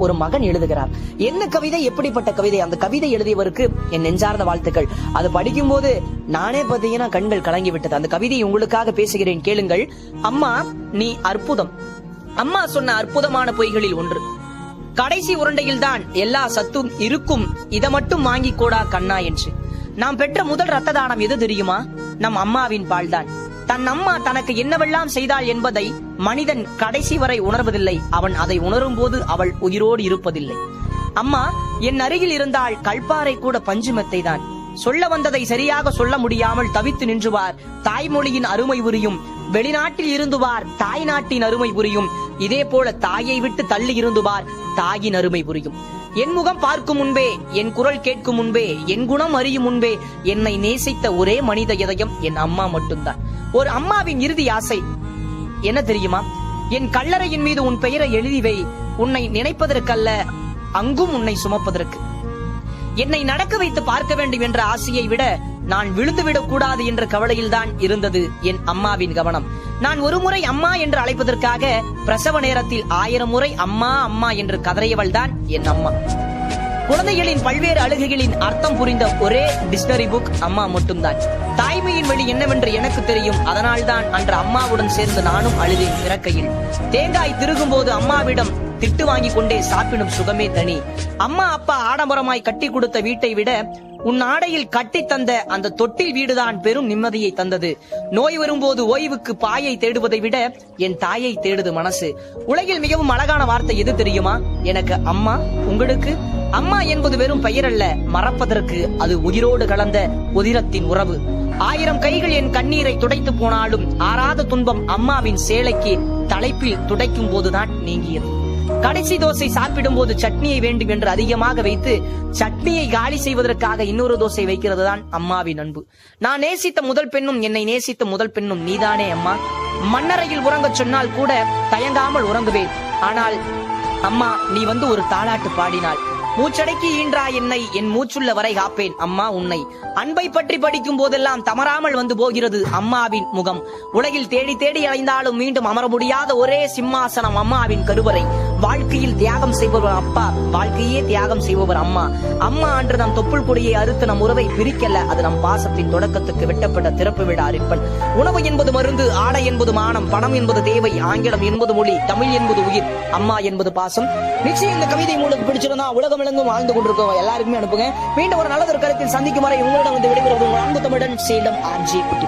ஒரு மகன் எழுதுகிறார். என்ன கவிதை, எப்படிப்பட்ட கவிதை! அந்த கவிதை எழுதியவருக்கு என் நெஞ்சார்ந்த வாழ்த்துக்கள். அது படிக்கும் போது நானே பாத்தீங்கன்னா கண்கள் கலங்கி விட்டது. அந்த கவிதையை உங்களுக்காக பேசுகிறேன், கேளுங்கள். அம்மா, நீ அற்புதம். அம்மா சொன்ன அற்புதமான பொய்களில் ஒன்று, கடைசி உருண்டையில் தான் எல்லா சத்தும் இருக்கும், இதை மட்டும் வாங்கி கோடா கண்ணா என்று. நாம் பெற்ற முதல் ரத்த தானம் எது தெரியுமா? நம் அம்மாவின் பால்தான். தன் அம்மா தனக்கு என்னவெல்லாம் செய்தாள் என்பதை மனிதன் கடைசி வரை உணர்வதில்லை. அவன் அதை உணரும் போது அவள் உயிரோடு இருப்பதில்லை. அம்மா என் அருகில் இருந்தால் கல்பாறை கூட பஞ்சுமெத்தை தான். சொல்ல வந்ததை சரியாக சொல்ல முடியாமல் தவித்து நின்றுவார். தாய்மொழியின் அருமை புரியும். வெளிநாட்டில் இருந்துவார் தாய் நாட்டின் அருமை புரியும். இதே போல தாயை விட்டு தள்ளி இருந்துவார் தாயின் அருமை புரியும். என் முகம் பார்க்கும் முன்பே, என் குரல் கேட்கும் முன்பே, என் குணம் அறியும் முன்பே என்னை நேசித்த ஒரே மனித இதயம் என் அம்மா மட்டும்தான். ஒரு அம்மாவின் இறுதி ஆசை என்ன தெரியுமா? என் கல்லறையின் மீது உன் பெயரை எழுதி வை, உன்னை நினைப்பதற்கல்ல, அங்கும் உன்னை சுமப்பதற்கு. என்னை நடக்க வைத்து பார்க்க வேண்டும் என்ற ஆசையை விட நான் விழுந்துவிடக் கூடாது என்ற கவலையில் தான் இருந்தது என் அம்மாவின் கவனம். நான் ஒரு முறை அம்மா என்று அழைப்பதற்காக பிரசவ நேரத்தில் 1000 முறை அம்மா அம்மா என்று கதறியவள் தான் என் அம்மா. குழந்தைகளின் பல்வேறு அழுகைகளின் அர்த்தம் புரிந்த ஒரே டிக்ஷனரி புக் அம்மா மட்டும்தான். தாய்மையின் வழி என்னவென்று எனக்கு தெரியும். அதனால் தான் அன்று அம்மாவுடன் சேர்ந்து நானும் அழுதேன் பிறக்கையில். தேங்காய் திருகும் போது அம்மாவிடம் திட்டு வாங்கி கொண்டே சாப்பிடும் சுகமே தனி. அம்மா அப்பா ஆடம்பரமாய் கட்டி கொடுத்த வீட்டை விட உன் ஆடையில் கட்டி தந்த அந்த தொட்டில் வீடுதான் பெரும் நிம்மதியை தந்தது. நோய் வரும்போது ஓய்வுக்கு பாயை தேடுவதை விட என் தாயை தேடுது மனசு. உலகில் மிகவும் அழகான வார்த்தை எது தெரியுமா? எனக்கு அம்மா. உங்களுக்கு? அம்மா என்பது வெறும் பெயர் அல்ல, மறப்பதற்கு அது உயிரோடு கலந்த உதிரத்தின் உறவு. 1000 கைகள் என் கண்ணீரை துடைத்து போனாலும் ஆறாத துன்பம் அம்மாவின் சேலைக்கு தலைப்பில் துடைக்கும் போதுதான் நீங்கியது. கடைசி தோசை சாப்பிடும் போது சட்னியை வேண்டும் என்று அதிகமாக வைத்து சட்னியை காலி செய்வதற்காக இன்னொரு தோசை வைக்கிறது தான் அம்மாவின் அன்பு. நான் நேசித்த முதல் பெண்ணும் என்னை நேசித்த முதல் பெண்ணும் நீதானே அம்மா. மண்ணறையில் உறங்கச் சொன்னால் கூட தயங்காமல் உறங்குவேன். ஆனால் அம்மா நீ வந்து ஒரு தாலாட்டு பாடினாள். மூச்சடைக்கு ஈன்றா என்னை, என் மூச்சுள்ள வரை காப்பேன் அம்மா உன்னை. அன்பை பற்றி படிக்கும் போதெல்லாம் தமராமல் வந்து போகிறது அம்மாவின் முகம். உலகில் தேடி தேடி அலைந்தாலும் மீண்டும் அமர முடியாத ஒரே சிம்மாசனம் அம்மாவின் கருவறை. வாழ்க்கையில் தியாகம் செய்பவர் அப்பா, வாழ்க்கையே தியாகம் செய்பவர் அம்மா. அம்மா அன்று நம் தொப்புள் கொடியை அறுத்து நம் உறவை பிரிக்கல, அது நம் பாசத்தின் தொடக்கத்துக்கு வெட்டப்பட்ட திறப்பு விழா ரிப்பன். உணவு என்பது மருந்து, ஆடை என்பது மானம், பணம் என்பது தேவை, ஆங்கிலம் என்பது மொழி, தமிழ் என்பது உயிர், அம்மா என்பது பாசம். நிச்சயம் இந்த கவிதை உங்களுக்கு பிடிச்சிருந்தா உலகம் வாழ்ந்து கொண்டிருக்கோம் எல்லாருக்குமே அனுப்புங்க. மீண்டும் ஒரு நல்லதொரு கருத்தில் சந்திக்கும் வரை உங்களிடம் வந்து விடைபெறுவது உங்கள் அன்பு தமிழன் சேலம் RJ குட்டி.